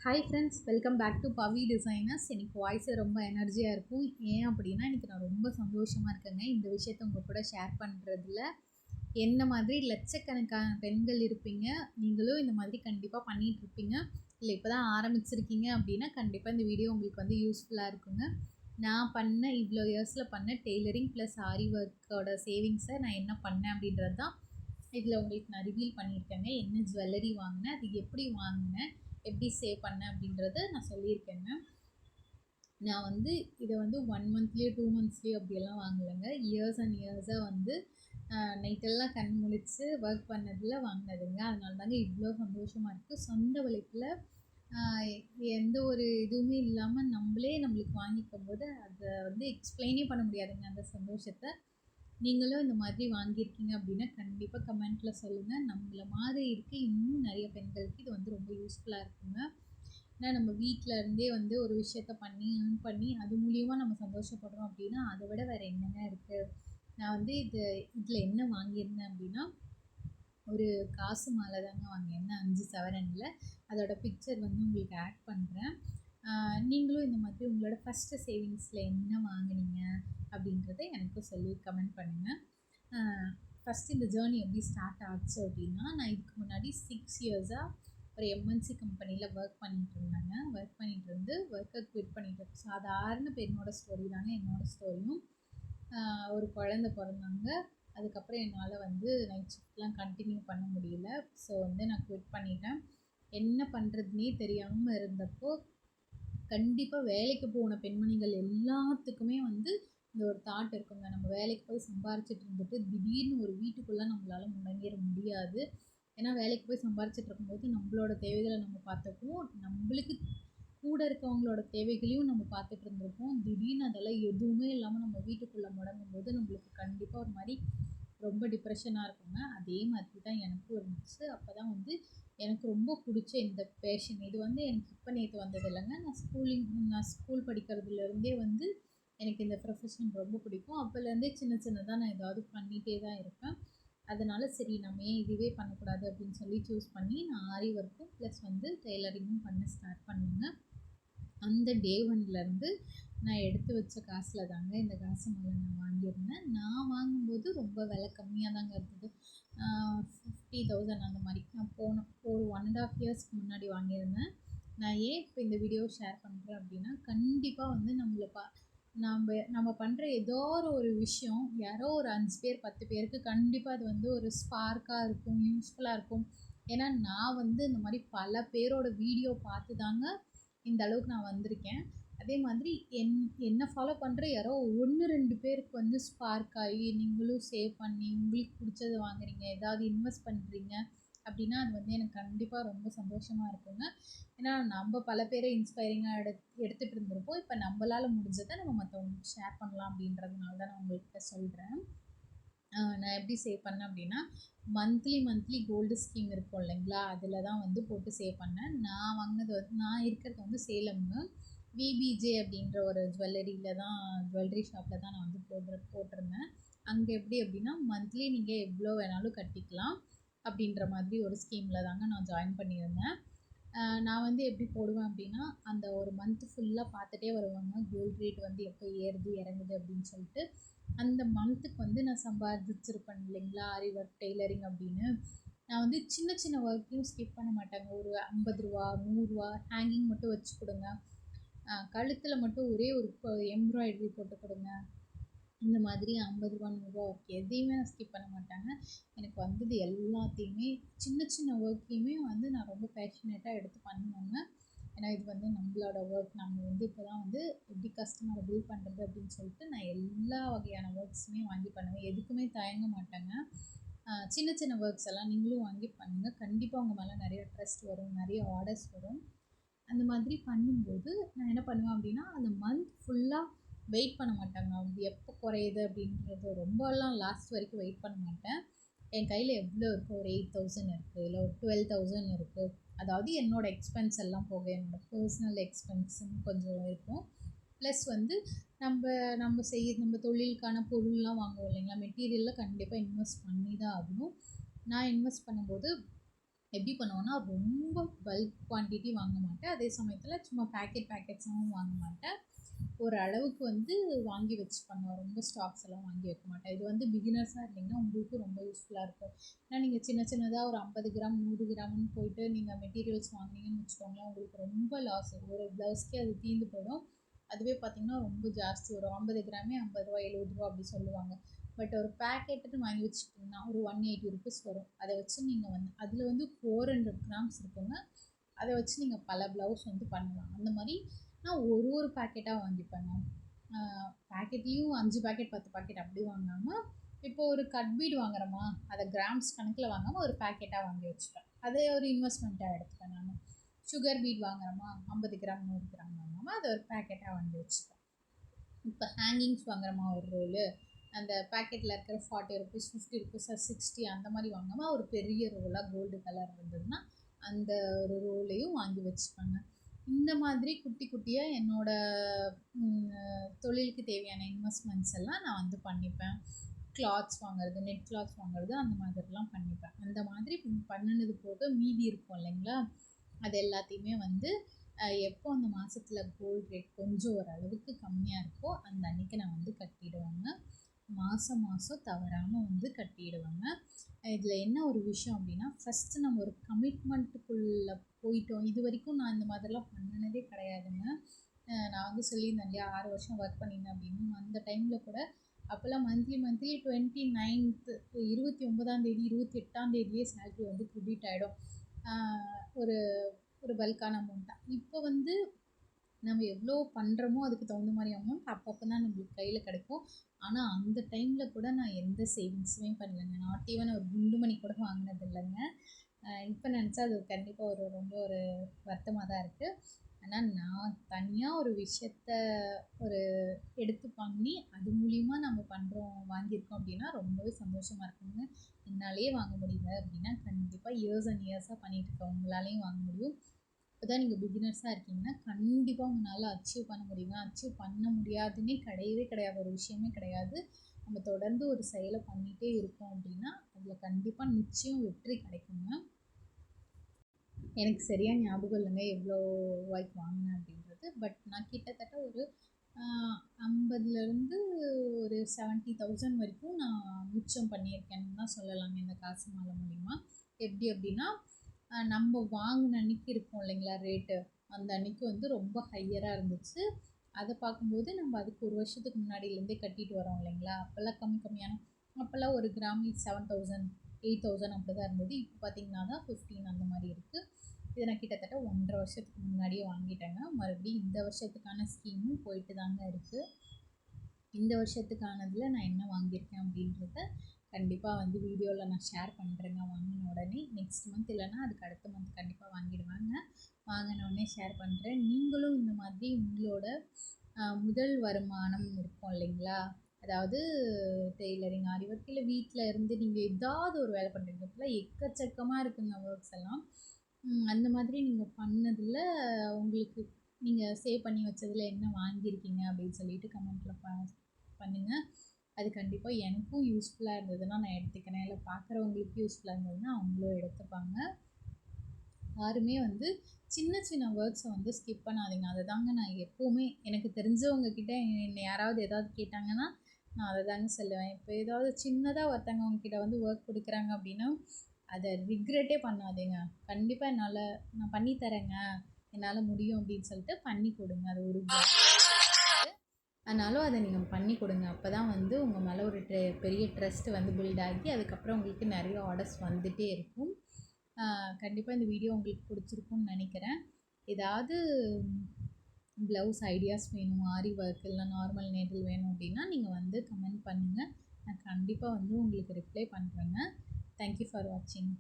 Hi friends, welcome back to Pavi designers. எனக்கு voice ரொம்ப எனர்ஜியாக இருக்கும். ஏன் அப்படின்னா இன்றைக்கி நான் ரொம்ப சந்தோஷமாக இருக்கேங்க. இந்த விஷயத்த உங்கள் கூட ஷேர் பண்ணுறதுல என்ன மாதிரி லட்சக்கணக்கான பெண்கள் இருப்பீங்க. நீங்களும் இந்த மாதிரி கண்டிப்பாக பண்ணிகிட்ருப்பீங்க. இல்லை இப்போ தான் ஆரம்பிச்சிருக்கீங்க அப்படின்னா கண்டிப்பாக இந்த வீடியோ உங்களுக்கு வந்து யூஸ்ஃபுல்லாக இருக்குங்க. நான் பண்ண இவ்வளோ இயர்ஸில் பண்ண டெய்லரிங் ப்ளஸ் ஆரி ஒர்க்கோட சேவிங்ஸை நான் என்ன பண்ணேன் அப்படின்றது தான் இதில் உங்களுக்கு நான் ரிவீல் பண்ணியிருக்கேங்க. என்ன ஜுவல்லரி வாங்கினேன், அது எப்படி வாங்கினேன், எப்படி சேவ் பண்ணேன் அப்படின்றத நான் சொல்லியிருக்கேங்க. நான் வந்து இதை வந்து 1 மந்த்லேயோ 2 மந்த்ஸ்லேயோ அப்படியெல்லாம் வாங்கலைங்க. இயர்ஸ் அண்ட் இயர்ஸாக வந்து நைட்டெல்லாம் கண் முழிச்சு ஒர்க் பண்ணதில் வாங்கினதுங்க. அதனால தாங்க இவ்வளோ சந்தோஷமாக இருக்குது. சொந்த உழைப்பில் எந்த ஒரு இதுவுமே இல்லாமல் நம்மளுக்கு வாங்கிக்கும் போது அதை வந்து எக்ஸ்பிளைனே பண்ண முடியாதுங்க அந்த சந்தோஷத்தை. நீங்களும் இந்த மாதிரி வாங்கியிருக்கீங்க அப்படின்னா கண்டிப்பாக கமெண்ட்டில் சொல்லுங்கள். நம்மள மாதிரி இருக்க இன்னும் நிறைய பெண்களுக்கு இது வந்து ரொம்ப யூஸ்ஃபுல்லாக இருக்குங்க. ஏன்னா நம்ம வீட்டில் இருந்தே வந்து ஒரு விஷயத்த பண்ணி ஏர்ன் பண்ணி அது மூலியமாக நம்ம சந்தோஷப்படுறோம் அப்படின்னா அதை விட வேறு என்னங்க இருக்குது. நான் வந்து இதில் என்ன வாங்கியிருந்தேன் அப்படின்னா ஒரு காசு மாலை தாங்க வாங்கியிருந்தேன் 5 சவரனில். அதோட பிக்சர் வந்து உங்களுக்கு ஆட் பண்ணுறேன். நீங்களும் இந்த மாதிரி உங்களோட ஃபஸ்ட்டு சேவிங்ஸில் என்ன வாங்கினீங்க அப்படின்றத எனக்கு சொல்லி கமெண்ட் பண்ணுங்கள். ஃபஸ்ட்டு இந்த ஜேர்னி எப்படி ஸ்டார்ட் ஆச்சு அப்படின்னா, நான் இதுக்கு முன்னாடி 6 இயர்ஸாக ஒரு எம்என்சி கம்பெனியில் ஒர்க் பண்ணிகிட்டு இருந்தேங்க. ஒர்க்கை குவிட் பண்ணிட்டு சாதாரண பெண்ணோட ஸ்டோரி தாங்க என்னோடய ஸ்டோரியும். ஒரு குழந்த பிறந்தாங்க. அதுக்கப்புறம் என்னால் வந்து நைட் ஷிஃப்ட்லாம் கண்டினியூ பண்ண முடியல. ஸோ வந்து நான் குவிட் பண்ணிட்டேன். என்ன பண்ணுறதுனே தெரியாமல் இருந்தப்போ கண்டிப்பாக வேலைக்கு போன பெண்மணிகள் எல்லாத்துக்குமே வந்து இந்த ஒரு தாட் இருக்குங்க. நம்ம வேலைக்கு போய் சம்பாரிச்சிட்டு இருந்துட்டு திடீர்னு ஒரு வீட்டுக்குள்ளே நம்மளால் முடங்கிட முடியாது. ஏன்னா வேலைக்கு போய் சம்பாரிச்சிட்டு இருக்கும்போது நம்மளோட தேவைகளை நம்ம பார்த்துக்குவோம், நம்மளுக்கு கூட இருக்கவங்களோட தேவைகளையும் நம்ம பார்த்துட்டு இருந்திருப்போம். திடீர்னு அதெல்லாம் எதுவுமே இல்லாமல் நம்ம வீட்டுக்குள்ளே முடங்கும் போது நம்மளுக்கு கண்டிப்பாக ஒரு மாதிரி ரொம்ப டிப்ரெஷனாக இருக்குங்க. அதே மாதிரி தான் எனக்கும் இருந்துச்சு. அப்போ தான் வந்து எனக்கு ரொம்ப பிடிச்ச இந்த பேஷன் இது வந்து எனக்கு இப்போ நேற்று வந்தது இல்லைங்க. நான் ஸ்கூல் படிக்கிறதுலேருந்தே வந்து எனக்கு இந்த ப்ரொஃபஷன் ரொம்ப பிடிக்கும். அப்போலேருந்தே சின்னதாக நான் ஏதாவது பண்ணிகிட்டே தான் இருப்பேன். அதனால் சரி நம்ம ஏன் இதுவே பண்ணக்கூடாது அப்படின்னு சொல்லி சூஸ் பண்ணி நான் ஆரி ஒர்க்கும் ப்ளஸ் வந்து டெய்லரிங்கும் பண்ண ஸ்டார்ட் பண்ணுவேங்க. அந்த டே ஒன்லேருந்து நான் எடுத்து வச்ச காசில் தாங்க இந்த காசு மாலை நான் வாங்கியிருந்தேன். நான் வாங்கும்போது ரொம்ப விலை கம்மியாக தாங்க இருந்தது. 50,000 அந்த மாதிரி. நான் ஒரு 1.5 இயர்ஸ்க்கு முன்னாடி வாங்கியிருந்தேன். நான் ஏன் இப்போ இந்த வீடியோ ஷேர் பண்ணுறேன் அப்படின்னா, கண்டிப்பாக வந்து நம்ம பண்ணுற ஏதோ ஒரு விஷயம் யாரோ ஒரு 5 பேர் 10 பேருக்கு கண்டிப்பாக அது வந்து ஒரு ஸ்பார்க்காக இருக்கும், யூஸ்ஃபுல்லாக இருக்கும். ஏன்னா நான் வந்து இந்த மாதிரி பல பேரோட வீடியோ பார்த்து தாங்க இந்த அளவுக்கு நான் வந்திருக்கேன். அதே மாதிரி என்ன ஃபாலோ பண்ணுற யாரோ 1 2 பேருக்கு வந்து ஸ்பார்க் ஆகி நீங்களும் சேவ் பண்ணி உங்களுக்கு பிடிச்சது வாங்குறீங்க, ஏதாவது இன்வெஸ்ட் பண்ணுறீங்க அப்படின்னா அது வந்து எனக்கு கண்டிப்பாக ரொம்ப சந்தோஷமாக இருக்குங்க. ஏன்னா நம்ம பல பேரை இன்ஸ்பைரிங்காக எடுத்துகிட்டு இருந்திருப்போம். இப்போ நம்மளால் முடிஞ்சதை நம்ம மற்றவங்களுக்கு ஷேர் பண்ணலாம் அப்படின்றதுனால தான் நான் உங்கள்கிட்ட சொல்கிறேன். நான் எப்படி சேவ் பண்ணேன் அப்படின்னா, மந்த்லி கோல்டு ஸ்கீம் இருக்கும் இல்லைங்களா, அதில் தான் வந்து போட்டு சேவ் பண்ணேன். நான் இருக்கிறது வந்து சேலம்ங்க. விபிஜே அப்படின்ற ஒரு ஜுவல்லரி ஷாப்பில் தான் நான் வந்து போட்டிருந்தேன். அங்கே எப்படி அப்படின்னா மந்த்லி நீங்கள் எவ்வளோ வேணாலும் கட்டிக்கலாம் அப்படின்ற மாதிரி ஒரு ஸ்கீமில் தாங்க நான் ஜாயின் பண்ணியிருந்தேன். நான் வந்து எப்படி போடுவேன் அப்படின்னா, அந்த ஒரு மந்த் ஃபுல்லாக பார்த்துட்டே வருவாங்க கோல்டு ரேட் வந்து எப்போ ஏறுது இறங்குது அப்படின்னு சொல்லிட்டு. அந்த மந்த்துக்கு வந்து நான் சம்பாதிச்சிருப்பேன் இல்லைங்களா, ஆரி ஒர்க் டெய்லரிங் அப்படின்னு. நான் வந்து சின்ன ஒர்க்கையும் ஸ்கிப் பண்ண மாட்டேங்க. ஒரு 50 ரூபா 100 ரூபா ஹேங்கிங் மட்டும் வச்சு கொடுங்க, கழுத்தில் மட்டும் ஒரே ஒரு எம்ப்ராய்டரி போட்டு கொடுங்க, இந்த மாதிரி 50 ரூபா 100 ரூபா ஒர்க் எதையுமே நான் ஸ்கிப் பண்ண மாட்டாங்க. எனக்கு வந்தது எல்லாத்தையுமே சின்ன ஒர்க்கையுமே வந்து நான் ரொம்ப பேஷனேட்டாக எடுத்து பண்ணுவேங்க. ஏன்னா இது வந்து நம்மளோட ஒர்க். நம்ம வந்து இப்போ தான் வந்து எப்படி கஸ்டமரை பில்ட் பண்ணுறது அப்படின்னு சொல்லிட்டு நான் எல்லா வகையான ஒர்க்ஸுமே வாங்கி பண்ணுவேன். எதுக்குமே தயங்க மாட்டேங்க. சின்ன ஒர்க்ஸ் எல்லாம் நீங்களும் வாங்கி பண்ணுங்கள். கண்டிப்பாக உங்கள் மேலே நிறைய ட்ரஸ்ட் வரும், நிறைய ஆர்டர்ஸ் வரும். அந்த மாதிரி பண்ணும்போது நான் என்ன பண்ணுவேன் அப்படின்னா, அந்த மந்த் ஃபுல்லாக வெயிட் பண்ண மாட்டாங்க. அது எப்போ குறையுது அப்படின்றது ரொம்பலாம் லாஸ்ட் வரைக்கும் வெயிட் பண்ண மாட்டேன். என் கையில் எவ்வளோ இருக்குது, ஒரு 8,000 இருக்குது, இல்லை ஒரு 12,000 இருக்குது. அதாவது என்னோடய எக்ஸ்பென்ஸ் எல்லாம் போக என்னோடய பர்சனல் எக்ஸ்பென்ஸுன்னு கொஞ்சம் இருக்கும். ப்ளஸ் வந்து நம்ம தொழிலுக்கான பொருள்லாம் வாங்குவோம் இல்லைங்களா, மெட்டீரியலில் கண்டிப்பாக இன்வெஸ்ட் பண்ணி தான் ஆகணும். நான் இன்வெஸ்ட் பண்ணும்போது எப்படி பண்ணுவேன்னா, ரொம்ப பல்க் குவான்டிட்டி வாங்க மாட்டேன். அதே சமயத்தில் சும்மா பேக்கெட்ஸாகவும் வாங்க மாட்டேன். ஒரு அளவுக்கு வந்து வாங்கி வச்சு பண்ணுவேன். ரொம்ப ஸ்டாக்ஸ் எல்லாம் வாங்கி வைக்க மாட்டேன். இது வந்து பிகினர்ஸாக இருந்தீங்கன்னா உங்களுக்கு ரொம்ப யூஸ்ஃபுல்லாக இருக்கும். ஏன்னா நீங்கள் சின்ன சின்னதாக ஒரு 50 கிராம் 100 கிராம்னு போயிட்டு நீங்கள் மெட்டீரியல்ஸ் வாங்கினீங்கன்னு வச்சுக்கோங்களேன், உங்களுக்கு ரொம்ப லாஸ். ஒரு ப்ளவுஸ்க்கே அது தீர்ந்து போயிடும். அதுவே பார்த்திங்கன்னா ரொம்ப ஜாஸ்தி வரும். 50 கிராமே ரூ. 50 ரூ. 70 அப்படி சொல்லுவாங்க. பட் ஒரு பேக்கெட்டுன்னு வாங்கி வச்சுக்கிட்டிங்கன்னா ஒரு 180 ருபீஸ் வரும். அதை வச்சு நீங்கள் வந்து அதில் வந்து 400 கிராம்ஸ் இருக்குங்க. அதை வச்சு நீங்கள் பல ப்ளவுஸ் வந்து பண்ணலாம். அந்த மாதிரி நான் ஒரு பேக்கெட்டாக வாங்கிப்பேங்க. பேக்கெட்லேயும் 5 பேக்கெட் 10 பேக்கெட் அப்படி வாங்காமல், இப்போ ஒரு கட் பீட் வாங்குறோமா, அதை கிராம்ஸ் கணக்கில் வாங்காமல் ஒரு பேக்கெட்டாக வாங்கி வச்சுப்பேன். அதை ஒரு இன்வெஸ்ட்மெண்ட்டாக எடுத்துப்பேன் நான். சுகர் பீட் வாங்குறோமா 50 கிராம் 100 கிராம் வாங்காமல் அதை ஒரு பேக்கெட்டாக வாங்கி வச்சுப்பேன். இப்போ ஹேங்கிங்ஸ் வாங்குறோமா ஒரு ரோலு, அந்த பேக்கெட்டில் இருக்கிற 40 ருபீஸ் 50 ருபீஸ் 60 அந்த மாதிரி வாங்காமல் ஒரு பெரிய ரோலாக கோல்டு கலர் இருந்ததுன்னா அந்த ஒரு ரோலையும் வாங்கி வச்சுப்பாங்க. இந்த மாதிரி குட்டி குட்டியாக என்னோடய தொழிலுக்கு தேவையான இன்வெஸ்ட்மெண்ட்ஸ் எல்லாம் நான் வந்து பண்ணிப்பேன். கிளாத்ஸ் வாங்குறது, நெட் கிளாத்ஸ் வாங்குறது அந்த மாதிரிலாம் பண்ணிப்பேன். அந்த மாதிரி பண்ணினது போக மீதி இருக்கும் இல்லைங்களா, அது எல்லாத்தையுமே வந்து எப்போ அந்த மாதத்தில் கோல்டு ரேட் கொஞ்சம் ஓரளவுக்கு கம்மியாக இருக்கோ அந்த அன்றைக்கி நான் வந்து கட்டிடுவேங்க. மாதம் தவறாமல் வந்து கட்டிடுவேங்க. இதில் என்ன ஒரு விஷயம் அப்படின்னா, ஃபஸ்ட்டு நம்ம ஒரு கமிட்மெண்ட்டுக்குள்ளே போயிட்டோம். இது வரைக்கும் நான் இந்த மாதிரிலாம் பண்ணினதே கிடையாதுங்க. நான் வந்து சொல்லியிருந்தேன் இல்லையா, 6 வருஷம் ஒர்க் பண்ணியிருந்தேன் அப்படின்னு. அந்த டைமில் கூட அப்போல்லாம் மந்த்லி 29th 29ஆம் தேதி 28ஆம் தேதியே சேலரி வந்து க்ரெடிட் ஆகிடும். ஒரு ஒரு பல்கான அமௌண்ட்டாக. இப்போ வந்து நம்ம எவ்வளோ பண்ணுறோமோ அதுக்கு தகுந்த மாதிரி அமௌண்ட் அப்பப்போ தான் நம்மளுக்கு கையில் கிடைக்கும். ஆனால் அந்த டைமில் கூட நான் எந்த சேவிங்ஸுமே பண்ணலைங்க. நாட் ஈவன் ஒரு குண்டு மணி கூட வாங்கினது இல்லைங்க. இப்போ நினச்சா அது கண்டிப்பாக ரொம்ப ஒரு வருத்தமாக தான் இருக்குது. ஆனால் நான் தனியாக ஒரு விஷயத்த ஒரு எடுத்து பண்ணி அது மூலிமா நம்ம வாங்கியிருக்கோம் அப்படின்னா ரொம்பவே சந்தோஷமாக இருக்குங்க. என்னாலேயே வாங்க முடியல அப்படின்னா கண்டிப்பாக இயர்ஸ் அண்ட் இயர்ஸாக பண்ணிகிட்டு இருக்கவங்களாலேயும் வாங்க முடியும். இப்போ தான் நீங்கள் பிகினர்ஸாக இருக்கீங்கன்னா கண்டிப்பாக உங்களால் அச்சீவ் பண்ண முடியுங்க. அச்சீவ் பண்ண முடியாதுன்னே கிடையாது, ஒரு விஷயமே கிடையாது. நம்ம தொடர்ந்து ஒரு செயலை பண்ணிகிட்டே இருக்கோம் அப்படின்னா அதில் கண்டிப்பாக நிச்சயம் வெற்றி கிடைக்குங்க. எனக்கு சரியாக ஞாபகம் இல்லைங்க எவ்வளோ ரூபாய்க்கு வாங்கினேன் அப்படின்றது. பட் நான் கிட்டத்தட்ட ஒரு 50லேருந்து ஒரு 70,000 வரைக்கும் நான் மிச்சம் பண்ணியிருக்கேன்னு தான் சொல்லலாங்க இந்த காசு மாலை மூலிமா. எப்படி அப்படின்னா, நம்ம வாங்கின அன்றைக்கி இருக்கும் இல்லைங்களா ரேட்டு, அந்த அன்றைக்கி வந்து ரொம்ப ஹையராக இருந்துச்சு. அதை பார்க்கும்போது நம்ம அதுக்கு ஒரு வருஷத்துக்கு முன்னாடியிலேருந்தே கட்டிட்டு வரோம் இல்லைங்களா, அப்போல்லாம் கம்மியான அப்போல்லாம் ஒரு கிராம் 7,000 8,000 அப்படி தான் இருந்தது. இப்போ பார்த்திங்கன்னா தான் 15 அந்த மாதிரி இருக்குது. இதை நான் கிட்டத்தட்ட 1.5 வருஷத்துக்கு முன்னாடியே வாங்கிட்டேங்க. மறுபடியும் இந்த வருஷத்துக்கான ஸ்கீமும் போயிட்டு தாங்க இருக்குது. இந்த வருஷத்துக்கானதில் நான் என்ன வாங்கியிருக்கேன் அப்படின்றத கண்டிப்பாக வந்து வீடியோவில் நான் ஷேர் பண்ணுறேங்க. வாங்கின உடனே நெக்ஸ்ட் மந்த் இல்லைனா அதுக்கு அடுத்த மந்த் கண்டிப்பாக வாங்கிடுவாங்க. வாங்கின உடனே ஷேர் பண்ணுறேன். நீங்களும் இந்த மாதிரி உங்களோட முதல் வருமானம் இருக்கும் இல்லைங்களா, அதாவது டெய்லரிங், ஆரி ஒர்க், இல்லை வீட்டில் இருந்து நீங்கள் ஏதாவது ஒரு வேலை பண்ணுறீங்க. இப்போலாம் எக்கச்சக்கமாக இருக்குங்க ஒர்க்ஸ் எல்லாம். அந்த மாதிரி நீங்கள் பண்ணதில் உங்களுக்கு நீங்கள் சேவ் பண்ணி வச்சதில் என்ன வாங்கியிருக்கீங்க அப்படின்னு சொல்லிட்டு கமெண்ட்டில் பண்ணுங்கள். அது கண்டிப்பாக எனக்கும் யூஸ்ஃபுல்லாக இருந்ததுன்னா நான் எடுத்துக்கிறேன். இல்லை பார்க்குறவங்களுக்கு யூஸ்ஃபுல்லாக இருந்ததுன்னா அவங்களும் எடுத்துப்பாங்க. யாருமே வந்து சின்ன சின்ன ஒர்க்ஸை வந்து ஸ்கிப் பண்ணாதீங்க. அதை தாங்க நான் எப்போவுமே எனக்கு தெரிஞ்சவங்கக்கிட்ட என்னை யாராவது ஏதாவது கேட்டாங்கன்னா நான் அதை தாங்க சொல்லுவேன். இப்போ ஏதாவது சின்னதாக ஒருத்தவங்க உங்ககிட்ட வந்து ஒர்க் கொடுக்குறாங்க அப்படின்னா அதை ரிக்ரெட்டே பண்ணாதீங்க. கண்டிப்பாக நான் பண்ணி தரேங்க, என்னால் முடியும் அப்படின்னு சொல்லிட்டு பண்ணி கொடுங்க. அது ஒரு அதனாலும் அதை நீங்கள் பண்ணி கொடுங்க. அப்போ தான் வந்து உங்கள் மேலே ஒரு பெரிய ட்ரஸ்ட் வந்து பில்ட் ஆகி அதுக்கப்புறம் உங்களுக்கு நிறைய ஆர்டர்ஸ் வந்துகிட்டே இருக்கும். கண்டிப்பாக இந்த வீடியோ உங்களுக்கு பிடிச்சிருக்கும்னு நினைக்கிறேன். ஏதாவது ப்ளவுஸ் ஐடியாஸ் வேணும், ஆரி ஒர்க் இல்லை நார்மல் நீடில் வேணும் அப்படின்னா நீங்கள் வந்து கமெண்ட் பண்ணுங்கள். நான் கண்டிப்பாக வந்து உங்களுக்கு ரிப்ளை பண்ணுறேங்க. தேங்க்யூ ஃபார் வாட்சிங்.